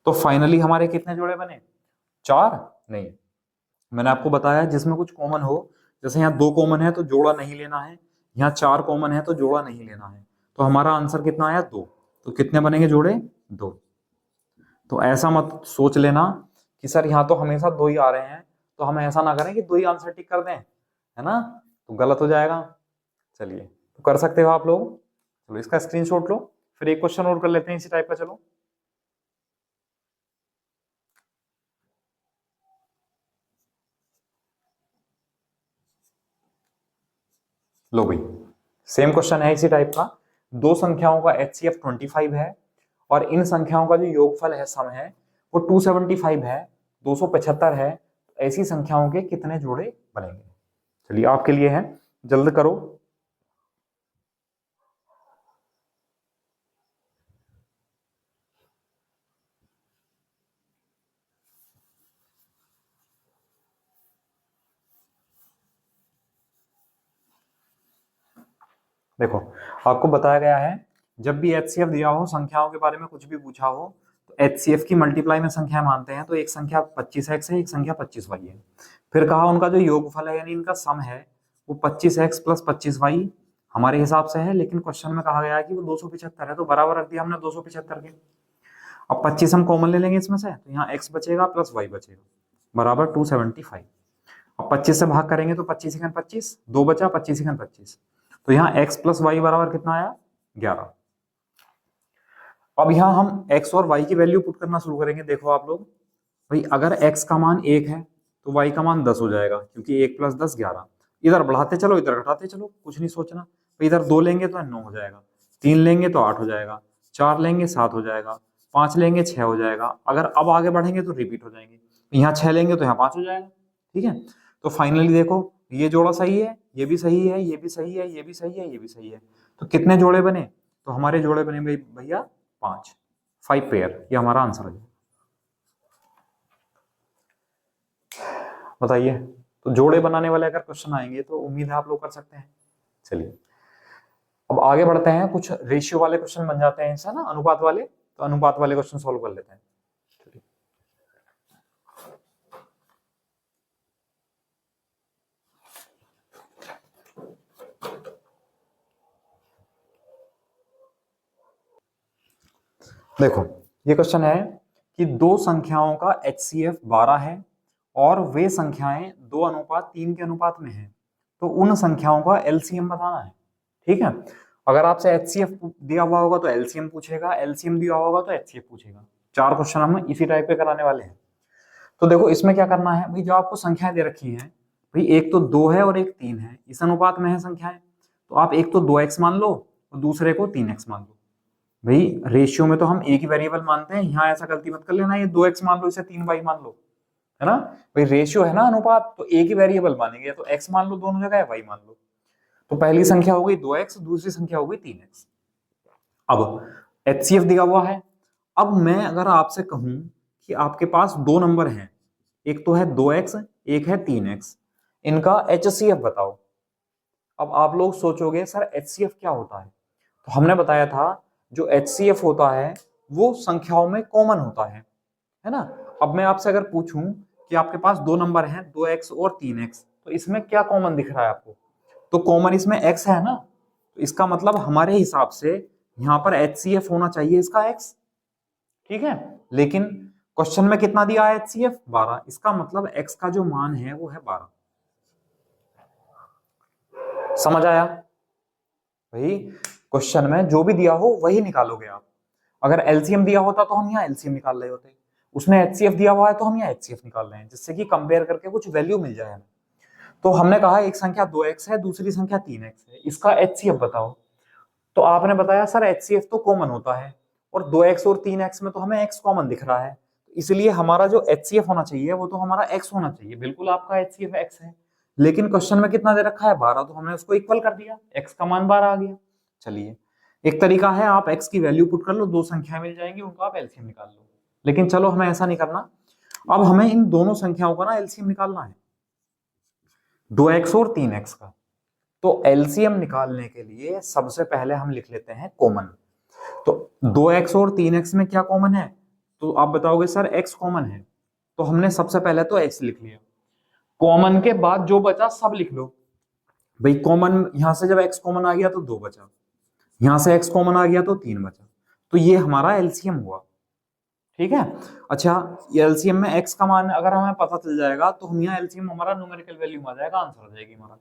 तो फाइनली हमारे कितने जोड़े बने, 4 नहीं। मैंने आपको बताया जिसमें कुछ कॉमन हो, जैसे यहाँ 2 कॉमन है तो जोड़ा नहीं लेना है, यहाँ 4 कॉमन है तो जोड़ा नहीं लेना है। तो हमारा आंसर कितना आया 2, तो कितने बनेंगे जोड़े 2। तो ऐसा मत सोच लेना कि सर यहाँ तो हमेशा 2 ही आ रहे हैं, तो हम ऐसा ना करें कि 2 ही आंसर टिक कर दें, है ना, तो गलत हो जाएगा। चलिए तो कर सकते हो आप लोग, चलो इसका स्क्रीनशॉट लो, फिर एक क्वेश्चन और कर लेते हैं इसी टाइप का। चलो लो भाई, सेम क्वेश्चन है इसी टाइप का। दो संख्याओं का HCF 25 है और इन संख्याओं का जो योगफल है सम है वो 275 है, 275 है। ऐसी संख्याओं के कितने जोड़े बनेंगे। चलिए आपके लिए है, जल्द करो। देखो आपको बताया गया है जब भी HCF दिया हो, संख्याओं के बारे में कुछ भी पूछा हो, तो HCF की मल्टीप्लाई में संख्या मानते हैं। तो एक संख्या 25x है, एक संख्या 25y है। फिर कहा उनका जो योगफल है यानी इनका सम है वो 25x प्लस 25y हमारे हिसाब से है, लेकिन क्वेश्चन में कहा गया है कि वो 275 है, तो बराबर रख दिया हमने 275 के। अब 25 हम कॉमन ले लेंगे इसमें से, तो यहाँ x बचेगा प्लस y बचेगा बराबर 275। अब 25 से भाग करेंगे तो 25 इकन 25, 2 बचा, 25 इकन 25, तो यहाँ x प्लस वाई बराबर कितना आया 11। अब यहाँ हम x और y की वैल्यू पुट करना शुरू करेंगे। देखो आप लोग भाई, अगर x का मान 1 है तो y का मान 10 हो जाएगा, क्योंकि 1 + 10 11। इधर बढ़ाते चलो, इधर घटाते चलो, कुछ नहीं सोचना। तो इधर 2 लेंगे तो 9 हो जाएगा, 3 लेंगे तो 8 हो जाएगा, 4 लेंगे 7 हो जाएगा, 5 लेंगे 6 हो जाएगा। अगर अब आगे बढ़ेंगे तो रिपीट हो जाएंगे, यहाँ 6 लेंगे तो यहाँ 5 हो जाएगा। ठीक है, तो फाइनली देखो ये जोड़ा सही है, ये भी सही है, ये भी सही है, ये भी सही है, ये भी सही है। तो कितने जोड़े बने? तो हमारे जोड़े बने भैया 5, 5 पेयर। ये हमारा आंसर है। बताइए, तो जोड़े बनाने वाले अगर क्वेश्चन आएंगे तो उम्मीद है आप लोग कर सकते हैं। चलिए अब आगे बढ़ते हैं, कुछ रेशियो वाले क्वेश्चन बन जाते हैं ऐसा ना, अनुपात वाले। तो अनुपात वाले क्वेश्चन सॉल्व कर लेते हैं। देखो ये क्वेश्चन है कि दो संख्याओं का HCF 12 है और वे संख्याएं 2:3 के अनुपात में हैं, तो उन संख्याओं का LCM बताना है। ठीक है, अगर आपसे HCF दिया हुआ होगा तो LCM पूछेगा, LCM दिया होगा तो HCF पूछेगा। 4 क्वेश्चन हम इसी टाइप के कराने वाले हैं। तो देखो इसमें क्या करना है भाई, जो आपको संख्याएं दे रखी हैं भाई, एक तो 2 है और एक 3 है, इस अनुपात में है संख्याएं, तो आप एक तो 2x मान लो और दूसरे को 3x मान लो। भाई रेशियो में तो हम एक ही वेरिएबल मानते हैं, यहाँ ऐसा गलती मत कर लेना ये 2x मान लो इसे 3y मान लो, है ना। भाई रेशियो है ना अनुपात, तो एक ही वेरिएबल मानेंगे, तो x मान लो दोनों जगह, y मान लो। तो पहली संख्या हो गई 2x, दूसरी संख्या हो गई 3x। अब HCF दिया हुआ है। अब मैं अगर आपसे कहूं कि आपके पास दो नंबर हैं, एक तो है 2x, एक है 3x, इनका HCF बताओ। अब आप लोग सोचोगे सर HCF क्या होता है, तो हमने बताया था जो HCF होता है वो संख्याओं में कॉमन होता है ना। अब मैं आपसे अगर पूछूं कि आपके पास दो नंबर हैं 2x और 3x, तो इसमें क्या कॉमन दिख रहा है आपको? तो कॉमन इसमें x है ना, तो इसका मतलब हमारे हिसाब से यहाँ पर HCF होना चाहिए इसका x। ठीक है, लेकिन क्वेश्चन में कितना दिया है HCF 12, इसका मतलब x का जो मान है वो है 12। समझ आया भाई, क्वेश्चन में जो भी दिया हो वही निकालोगे आप। अगर एलसीएम दिया होता तो हम यहाँ एलसीएम निकाल रहे होते, उसने एचसीएफ दिया हुआ है तो हम यहाँ एचसीएफ निकाल रहे हैं, जिससे कि कंपेयर करके कुछ वैल्यू मिल जाए हमें। तो हमने कहा एक संख्या 2x है, दूसरी संख्या 3x है, इसका एचसीएफ बताओ। तो आपने बताया सर एचसीएफ तो कॉमन होता है, और 2x और 3x में तो हमें x कॉमन दिख रहा है, इसलिए हमारा जो एचसीएफ होना चाहिए वो तो हमारा x होना चाहिए। बिल्कुल आपका एचसीएफ x है, लेकिन क्वेश्चन में कितना दे रखा है 12, तो हमने उसको इक्वल कर दिया, x का मान 12 आ गया। चलिए एक तरीका है, आप x की वैल्यू पुट कर लो, दो संख्याएं मिल जाएंगी, उनका आप एलसीएम निकाल लो। लेकिन चलो हमें ऐसा नहीं करना, अब हमें इन दोनों संख्याओं का ना एलसीएम निकालना है, 2x और 3x का। तो एलसीएम निकालने के लिए सबसे पहले हम लिख लेते हैं कॉमन। तो 2x और 3x में क्या कॉमन है? तो आप बताओगे सर x कॉमन है, तो हमने सबसे पहले तो x लिख लिया। कॉमन के बाद जो बचा सब लिख लो। भाई कॉमन यहां से जब x कॉमन आ गया तो 2 बचा, यहां से x कॉमन आ गया तो 3 बचा, तो ये हमारा एलसीएम हुआ। ठीक है, अच्छा ये एलसीएम में x का मान अगर हमें पता चल जाएगा तो हम यहाँ एलसीएम हमारा न्यूमेरिकल वैल्यू में आ जाएगा, आंसर आ जाएगी हमारा।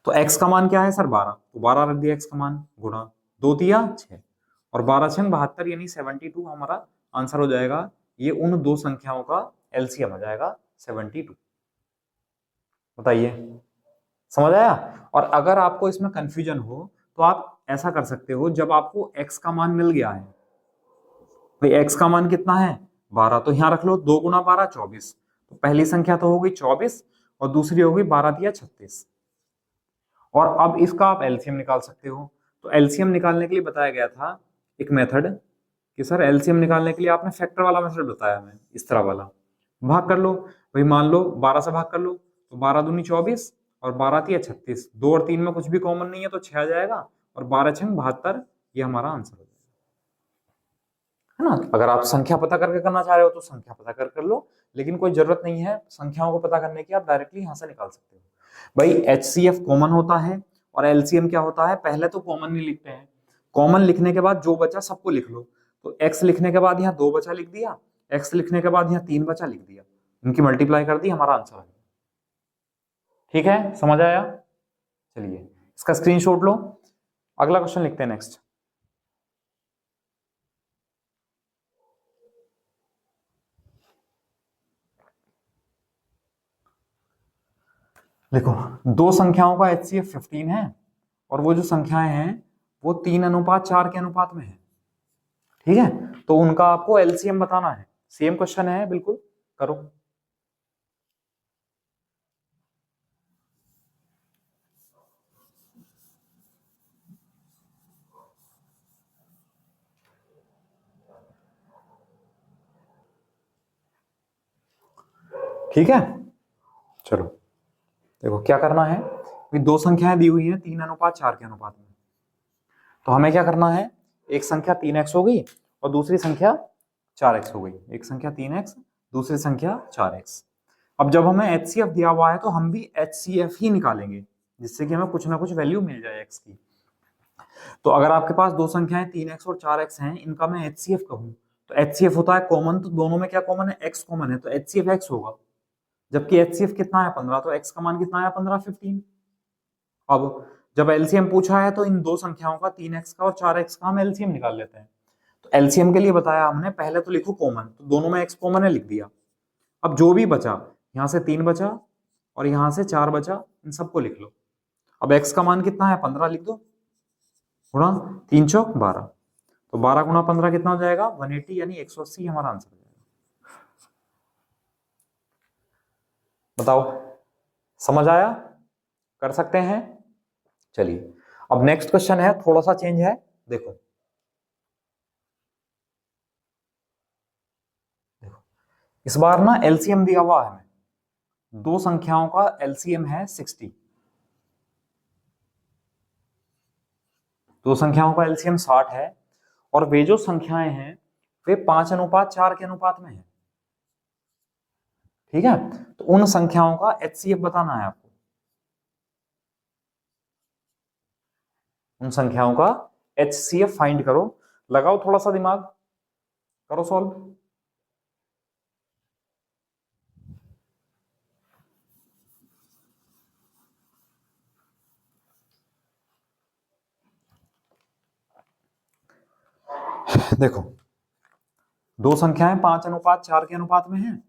तो x का मान क्या है सर 12, तो 12 रख दिया x का मान, गुणा 2 तिया 6 और 12 छंग 72 यानी 72 हमारा आंसर हो जाएगा। ये उन दो संख्याओं का एलसीएम आ जाएगा 72। बताइए समझ आया? और अगर आपको इसमें कंफ्यूजन हो तो आप ऐसा कर सकते हो, जब आपको x का मान मिल गया है, भाई x का मान कितना है 12, तो यहां रख लो 2 गुना 12 24, तो पहली संख्या तो होगी 24 और दूसरी होगी 12 दिया 36। और अब इसका आप एलसीएम निकाल सकते हो। तो एलसीएम निकालने के लिए बताया गया था एक मेथड कि सर एलसीएम निकालने के लिए आपने फैक्टर वाला मेथड बताया हमें, इस तरह वाला। भाग कर लो, भाई मान लो 12 से भाग कर लो, तो 12 दूनी 24 और 12 तिया 36, 2 और 3 में कुछ भी कॉमन नहीं है तो 6 आ जाएगा, और 12 छंग 72, ये हमारा आंसर हो जाएगा, है ना। अगर आप संख्या पता करके करना चाह रहे हो तो संख्या पता कर लो, लेकिन कोई जरूरत नहीं है संख्याओं को पता करने की, आप डायरेक्टली यहां से निकाल सकते हो। भाई HCF कॉमन होता है और LCM क्या होता है, पहले तो कॉमन नहीं लिखते हैं, कॉमन लिखने के बाद जो बचा सबको लिख लो। तो x लिखने के बाद यहाँ 2 बचा लिख दिया, x लिखने के बाद यहाँ 3 बचा लिख दिया, इनकी मल्टीप्लाई कर दी, हमारा आंसर आ गया। ठीक है, समझ आया? चलिए इसका स्क्रीनशॉट लो, अगला क्वेश्चन लिखते हैं नेक्स्ट। देखो, दो संख्याओं का HCF 15 है और वो जो संख्याएं हैं वो 3:4 के अनुपात में है। ठीक है, तो उनका आपको LCM बताना है। सेम क्वेश्चन है बिल्कुल, करो। ठीक है, चलो देखो क्या करना है। दो संख्याएं दी हुई हैं 3:4 के अनुपात में, तो हमें क्या करना है, एक संख्या 3x हो गई और दूसरी संख्या 4x हो गई। एक संख्या 3x, दूसरी संख्या 4x। अब जब हमें HCF दिया हुआ है तो हम भी HCF ही निकालेंगे, जिससे कि हमें कुछ ना कुछ वैल्यू मिल जाए x की। तो अगर आपके पास दो संख्याएं 3x और 4x हैं, इनका मैं HCF कहूं, तो HCF होता है कॉमन, तो दोनों में क्या कॉमन है, x कॉमन है, तो HCF x होगा। जबकि HCF कितना है 15, तो x का मान कितना है 15, 15। अब जब LCM पूछा है तो इन दो संख्याओं का 3x का और 4x का हम LCM निकाल लेते हैं। तो LCM के लिए बताया हमने, पहले तो लिखो कॉमन, तो दोनों में x कॉमन है, लिख दिया। अब जो भी बचा, यहां से 3 बचा और यहां से 4 बचा, इन सबको लिख लो। अब x का मान कितना है 15, लिख दो, गुणा 3 चौक 12, तो 12 गुणा 15 कितना हो जाएगा 180, यानी 180 हमारा आंसर हो जाएगा। बताओ, समझ आया? कर सकते हैं? चलिए, अब नेक्स्ट क्वेश्चन है, थोड़ा सा चेंज है, देखो। इस बार ना LCM दिया हुआ है हमें, दो संख्याओं का LCM है 60। दो संख्याओं का LCM 60 है और वे जो संख्याएं हैं वे 5:4 के अनुपात में है। ठीक है, तो उन संख्याओं का HCF बताना है आपको। उन संख्याओं का HCF फाइंड करो, लगाओ थोड़ा सा दिमाग, करो सॉल्व। देखो, दो संख्याएं 5:4 के अनुपात में हैं,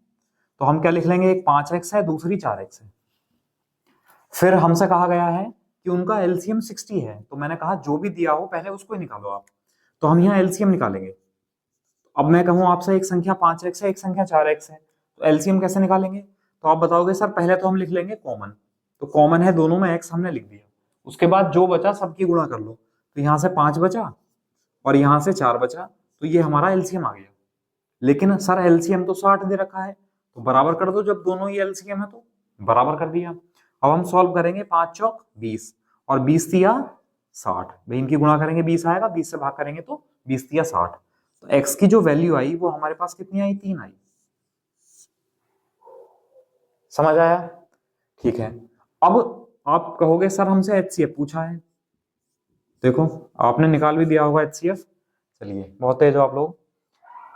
तो हम क्या लिख लेंगे, एक 5x है, दूसरी 4x है। फिर हमसे कहा गया है कि उनका LCM 60 है, तो मैंने कहा जो भी दिया हो पहले उसको ही निकालो आप। तो हम यहाँ LCM निकालेंगे। अब मैं कहूँ आपसे, एक संख्या 5x है, एक संख्या 4x है, तो LCM कैसे निकालेंगे? तो आप बताओगे सर पहले तो हम लिख लेंगे कॉमन, तो कॉमन है दोनों में, x हमने लिख दिया। उसके बाद जो बचा सबकी गुणा कर लो, तो यहाँ से 5 बचा और यहाँ से 4 बचा, तो ये हमारा LCM आ गया। लेकिन सर LCM तो 60 दे रखा है, तो बराबर कर दो, जब दोनों ही LCM है तो बराबर कर दिया। अब हम सॉल्व करेंगे, 5 चौक 20 और 20 दिया 60, भाई इनकी गुणा करेंगे 20 आएगा, 20 से भाग करेंगे तो 20 दिया 60। तो x की जो वैल्यू आई वो हमारे पास कितनी आई, 3 आई। समझ आया? ठीक है, अब आप कहोगे सर हमसे HCF पूछा है, देखो आपने निकाल भी दिया होगा HCF। चलिए, बहुत तेज हो आप लोग।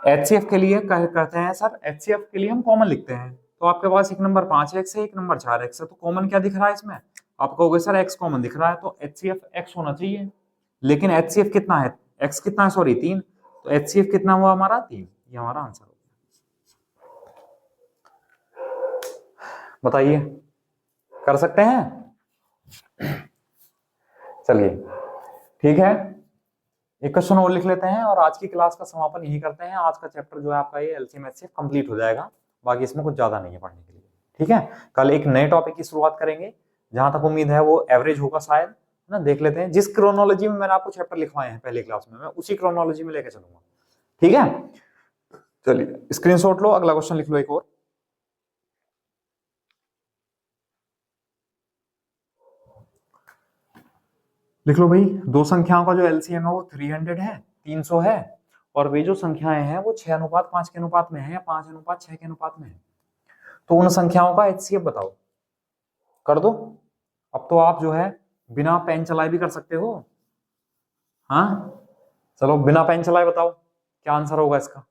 HCF के लिए कहते हैं सर, HCF के लिए हम कॉमन लिखते हैं, तो आपके पास एक नंबर 5x है, एक नंबर 4x है, तो कॉमन क्या दिख रहा है इसमें? आप कहोगे सर x कॉमन दिख रहा है, तो HCF x होना चाहिए। लेकिन HCF कितना है, x कितना है, सॉरी 3, तो HCF कितना हुआ हमारा 3, ये हमारा आंसर हो गया। बताइए, कर सकते हैं? चलिए ठीक है, एक क्वेश्चन और लिख लेते हैं और आज की क्लास का समापन यही करते हैं। आज का चैप्टर जो है आपका ये LCM HCF कंप्लीट हो जाएगा, बाकी इसमें कुछ ज्यादा नहीं है पढ़ने के लिए। ठीक है, कल एक नए टॉपिक की शुरुआत करेंगे, जहां तक उम्मीद है वो एवरेज होगा शायद, है ना। देख लेते हैं, जिस क्रोनोलॉजी में मैंने आपको चैप्टर लिखवाए हैं पहले क्लास में, मैं उसी क्रोनोलॉजी में लेके चलूंगा। ठीक है, चलिए स्क्रीनशॉट लो, अगला क्वेश्चन लिख लो एक और। लिख लो भाई, दो संख्याओं का जो LCM है वो 300 है, 300 है, और वे जो संख्याएं हैं वो 6:5 के अनुपात में है या 5:6 के अनुपात में है। तो उन संख्याओं का HCF बताओ, कर दो। अब तो आप जो है बिना पेन चलाए भी कर सकते हो। हाँ, चलो बिना पेन चलाए बताओ क्या आंसर होगा इसका।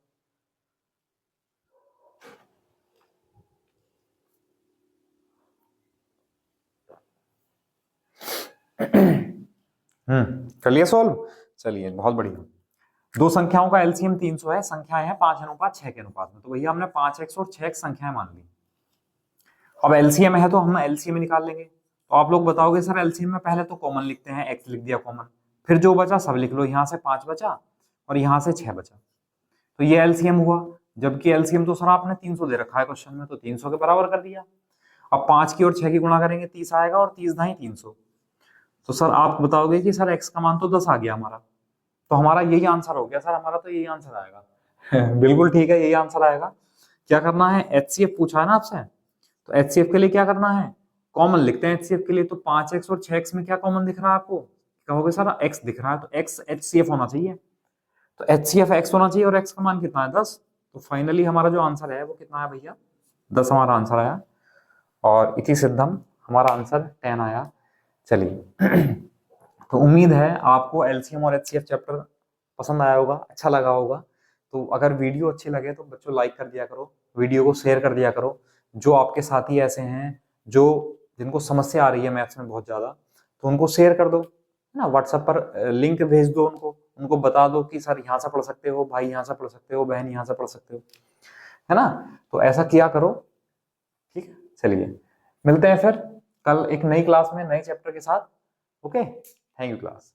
कर लिया सॉल्व? चलिए बहुत बढ़िया। दो संख्याओं का LCM 300 है, संख्याएं हैं 5:6 के अनुपात में, तो भैया हमने 5x और 6x संख्याएं मान ली। अब एलसीएम है तो हम एलसीएम निकाल लेंगे। तो आप लोग बताओगे सर एलसीएम में पहले तो कॉमन लिखते हैं, एक्स लिख दिया कॉमन, फिर जो बचा सब लिख लो, यहाँ से 5 बचा और यहाँ से 6 बचा, तो ये एलसीएम हुआ। जबकि एलसीएम तो सर आपने 300 दे रखा है क्वेश्चन में, तो 300 के बराबर कर दिया। अब 5 की और 6 की गुणा करेंगे 30 आएगा, और 30 ढाई 300। तो सर आप बताओगे कि सर एक्स का मान तो 10 आ गया हमारा, तो हमारा यही आंसर हो गया सर, हमारा तो यही आंसर आएगा। बिल्कुल ठीक है, यही आंसर आएगा। क्या करना है, एचसीएफ पूछा है ना आपसे, तो एचसीएफ के लिए क्या करना है, कॉमन लिखते हैं एचसीएफ के लिए। तो 5x और 6x में क्या कॉमन दिख रहा है आपको, कहोगे सर x दिख रहा है, तो x एचसीएफ होना चाहिए, तो एचसीएफ x होना चाहिए, और x का मान कितना है 10। तो फाइनली हमारा जो आंसर है वो कितना है भैया, 10 हमारा आंसर आया। और इति सिद्धम हमारा आंसर 10 आया। चलिए तो उम्मीद है आपको एलसीएम और एचसीएफ चैप्टर पसंद आया होगा, अच्छा लगा होगा। तो अगर वीडियो अच्छी लगे तो बच्चों लाइक कर दिया करो, वीडियो को शेयर कर दिया करो। जो आपके साथी ऐसे हैं जो जिनको समस्या आ रही है मैथ्स में बहुत ज्यादा, तो उनको शेयर कर दो, है ना, व्हाट्सएप पर लिंक भेज दो उनको, उनको बता दो कि सर यहाँ से पढ़ सकते हो, भाई यहाँ से पढ़ सकते हो, बहन यहाँ से पढ़ सकते हो, है ना। तो ऐसा किया करो, ठीक है। चलिए मिलते हैं फिर कल एक नई क्लास में नए चैप्टर के साथ। Okay, thank you class.